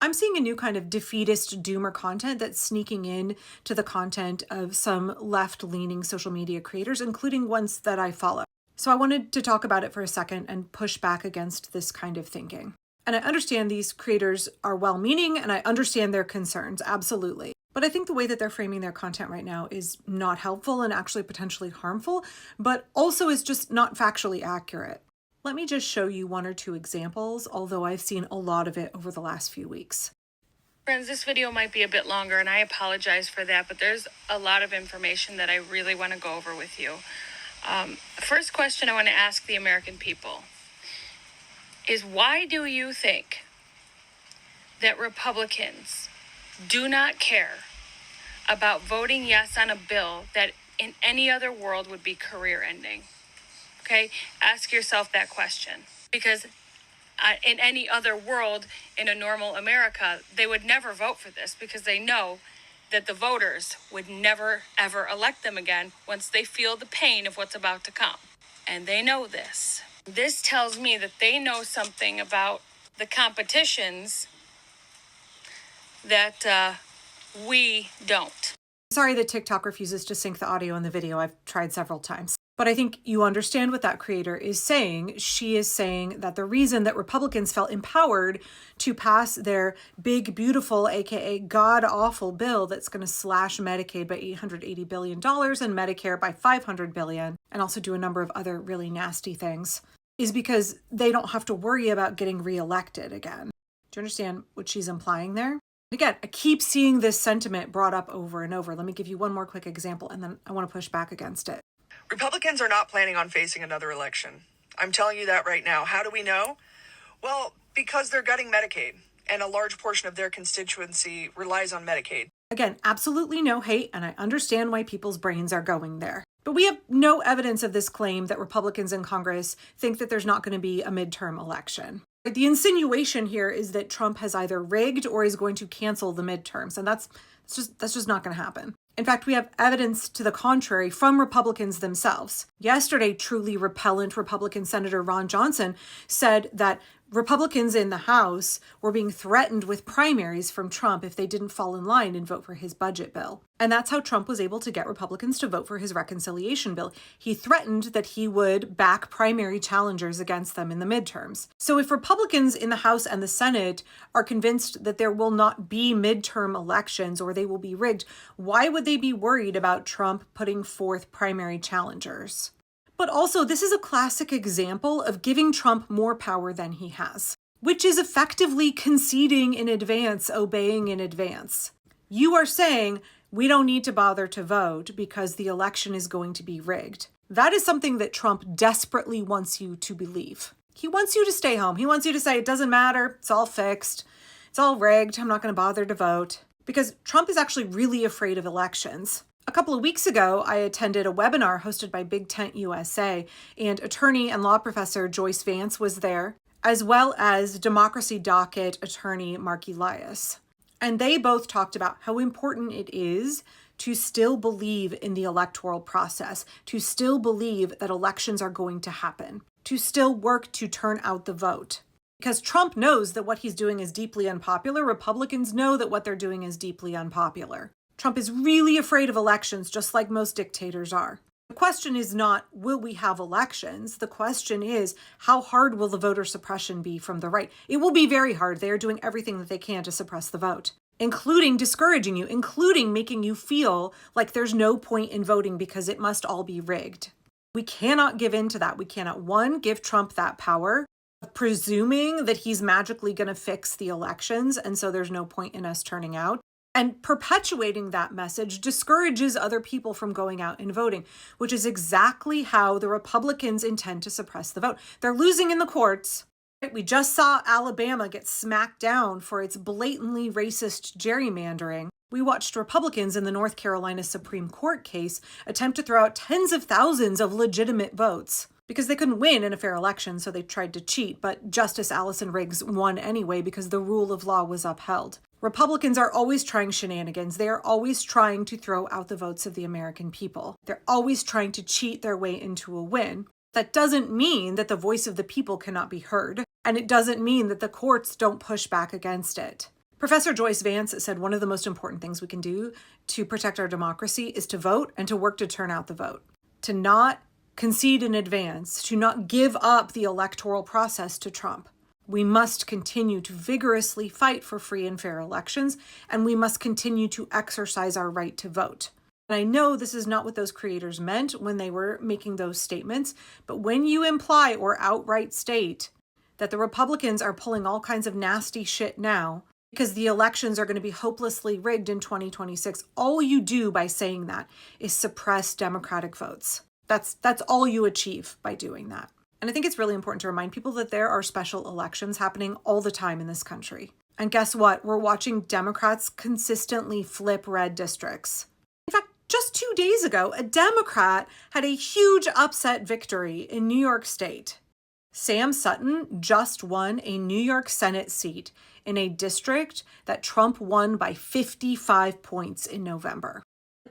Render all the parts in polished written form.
I'm seeing a new kind of defeatist doomer content that's sneaking in to the content of some left-leaning social media creators, including ones that I follow. So I wanted to talk about it for a second and push back against this kind of thinking. And I understand these creators are well-meaning and I understand their concerns, absolutely. But I think the way that they're framing their content right now is not helpful and actually potentially harmful, but also is just not factually accurate. Let me just show you one or two examples, although I've seen a lot of it over the last few weeks. Friends, this video might be a bit longer and I apologize for that, but there's a lot of information that I really want to go over with you. First question I want to ask the American people is, why do you think that Republicans do not care about voting yes on a bill that in any other world would be career ending? Okay, ask yourself that question, because in any other world, in a normal America, they would never vote for this because they know that the voters would never, ever elect them again once they feel the pain of what's about to come. And they know this. This tells me that they know something about the competitions that we don't. Sorry that TikTok refuses to sync the audio and the video. I've tried several times. But I think you understand what that creator is saying. She is saying that the reason that Republicans felt empowered to pass their big, beautiful, aka god-awful bill that's going to slash Medicaid by $880 billion and Medicare by $500 billion, and also do a number of other really nasty things, is because they don't have to worry about getting reelected again. Do you understand what she's implying there? Again, I keep seeing this sentiment brought up over and over. Let me give you one more quick example, and then I want to push back against it. Republicans are not planning on facing another election. I'm telling you that right now. How do we know? Well, because they're gutting Medicaid, and a large portion of their constituency relies on Medicaid. Again, absolutely no hate, and I understand why people's brains are going there. But we have no evidence of this claim that Republicans in Congress think that there's not going to be a midterm election. The insinuation here is that Trump has either rigged or is going to cancel the midterms, and that's just not going to happen. In fact, we have evidence to the contrary from Republicans themselves. Yesterday, truly repellent Republican Senator Ron Johnson said that Republicans in the House were being threatened with primaries from Trump if they didn't fall in line and vote for his budget bill. And that's how Trump was able to get Republicans to vote for his reconciliation bill. He threatened that he would back primary challengers against them in the midterms. So if Republicans in the House and the Senate are convinced that there will not be midterm elections or they will be rigged, why would they be worried about Trump putting forth primary challengers? But also, this is a classic example of giving Trump more power than he has, which is effectively conceding in advance, obeying in advance. You are saying, we don't need to bother to vote because the election is going to be rigged. That is something that Trump desperately wants you to believe. He wants you to stay home. He wants you to say, it doesn't matter, it's all fixed, it's all rigged, I'm not going to bother to vote. Because Trump is actually really afraid of elections. A couple of weeks ago, I attended a webinar hosted by Big Tent USA, and attorney and law professor Joyce Vance was there, as well as Democracy Docket attorney Mark Elias. And they both talked about how important it is to still believe in the electoral process, to still believe that elections are going to happen, to still work to turn out the vote. Because Trump knows that what he's doing is deeply unpopular. Republicans know that what they're doing is deeply unpopular. Trump is really afraid of elections, just like most dictators are. The question is not, will we have elections? The question is, how hard will the voter suppression be from the right? It will be very hard. They are doing everything that they can to suppress the vote, including discouraging you, including making you feel like there's no point in voting because it must all be rigged. We cannot give in to that. We cannot, one, give Trump that power, presuming that he's magically going to fix the elections, and so there's no point in us turning out. And perpetuating that message discourages other people from going out and voting, which is exactly how the Republicans intend to suppress the vote. They're losing in the courts. We just saw Alabama get smacked down for its blatantly racist gerrymandering. We watched Republicans in the North Carolina Supreme Court case attempt to throw out tens of thousands of legitimate votes because they couldn't win in a fair election, so they tried to cheat. But Justice Allison Riggs won anyway because the rule of law was upheld. Republicans are always trying shenanigans. They are always trying to throw out the votes of the American people. They're always trying to cheat their way into a win. That doesn't mean that the voice of the people cannot be heard, and it doesn't mean that the courts don't push back against it. Professor Joyce Vance said one of the most important things we can do to protect our democracy is to vote and to work to turn out the vote, to not concede in advance, to not give up the electoral process to Trump. We must continue to vigorously fight for free and fair elections, and we must continue to exercise our right to vote. And I know this is not what those creators meant when they were making those statements, but when you imply or outright state that the Republicans are pulling all kinds of nasty shit now because the elections are going to be hopelessly rigged in 2026, all you do by saying that is suppress Democratic votes. That's all you achieve by doing that. And I think it's really important to remind people that there are special elections happening all the time in this country. And guess what? We're watching Democrats consistently flip red districts. In fact, just 2 days ago, a Democrat had a huge upset victory in New York State. Sam Sutton just won a New York Senate seat in a district that Trump won by 55 points in November.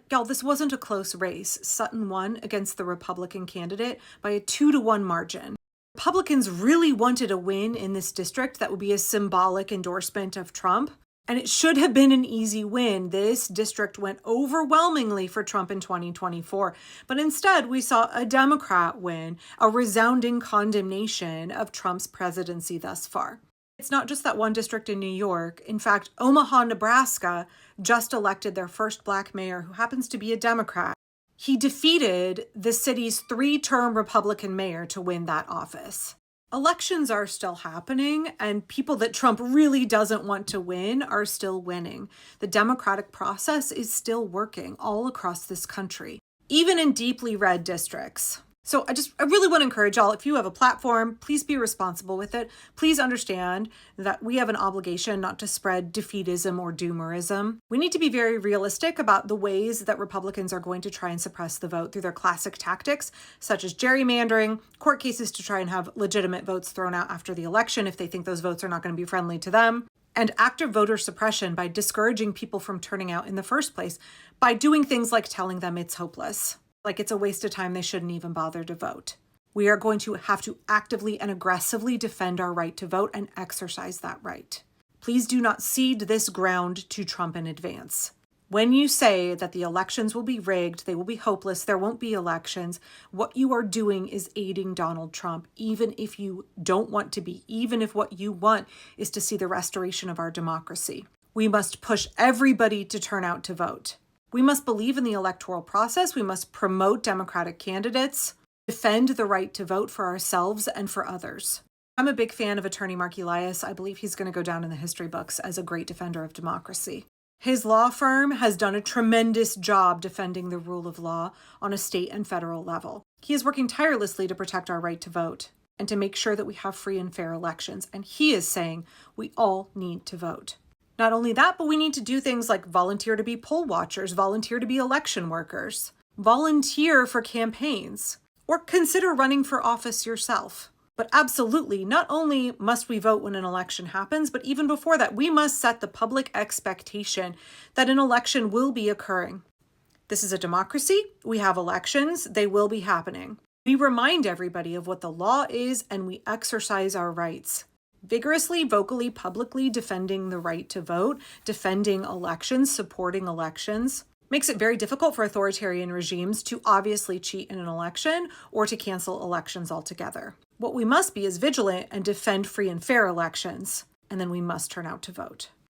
Y'all, this wasn't a close race. Sutton won against the Republican candidate by a 2-to-1 margin. Republicans really wanted a win in this district that would be a symbolic endorsement of Trump, and it should have been an easy win. This district went overwhelmingly for Trump in 2024, but instead we saw a Democrat win, a resounding condemnation of Trump's presidency thus far. It's not just that one district in New York. In fact, Omaha, Nebraska just elected their first Black mayor, who happens to be a Democrat. He defeated the city's 3-term Republican mayor to win that office. Elections are still happening, and people that Trump really doesn't want to win are still winning. The democratic process is still working all across this country, even in deeply red districts. So I really want to encourage y'all, if you have a platform, please be responsible with it. Please understand that we have an obligation not to spread defeatism or doomerism. We need to be very realistic about the ways that Republicans are going to try and suppress the vote through their classic tactics, such as gerrymandering, court cases to try and have legitimate votes thrown out after the election if they think those votes are not going to be friendly to them, and active voter suppression by discouraging people from turning out in the first place by doing things like telling them it's hopeless. Like it's a waste of time, they shouldn't even bother to vote. We are going to have to actively and aggressively defend our right to vote and exercise that right. Please do not cede this ground to Trump in advance. When you say that the elections will be rigged, they will be hopeless, there won't be elections, what you are doing is aiding Donald Trump, even if you don't want to be, even if what you want is to see the restoration of our democracy. We must push everybody to turn out to vote. We must believe in the electoral process. We must promote Democratic candidates, defend the right to vote for ourselves and for others. I'm a big fan of Attorney Mark Elias. I believe he's going to go down in the history books as a great defender of democracy. His law firm has done a tremendous job defending the rule of law on a state and federal level. He is working tirelessly to protect our right to vote and to make sure that we have free and fair elections. And he is saying we all need to vote. Not only that, but we need to do things like volunteer to be poll watchers, volunteer to be election workers, volunteer for campaigns, or consider running for office yourself. But absolutely, not only must we vote when an election happens, but even before that, we must set the public expectation that an election will be occurring. This is a democracy. We have elections. They will be happening. We remind everybody of what the law is, and we exercise our rights. Vigorously, vocally, publicly defending the right to vote, defending elections, supporting elections, makes it very difficult for authoritarian regimes to obviously cheat in an election or to cancel elections altogether. What we must be is vigilant and defend free and fair elections, and then we must turn out to vote.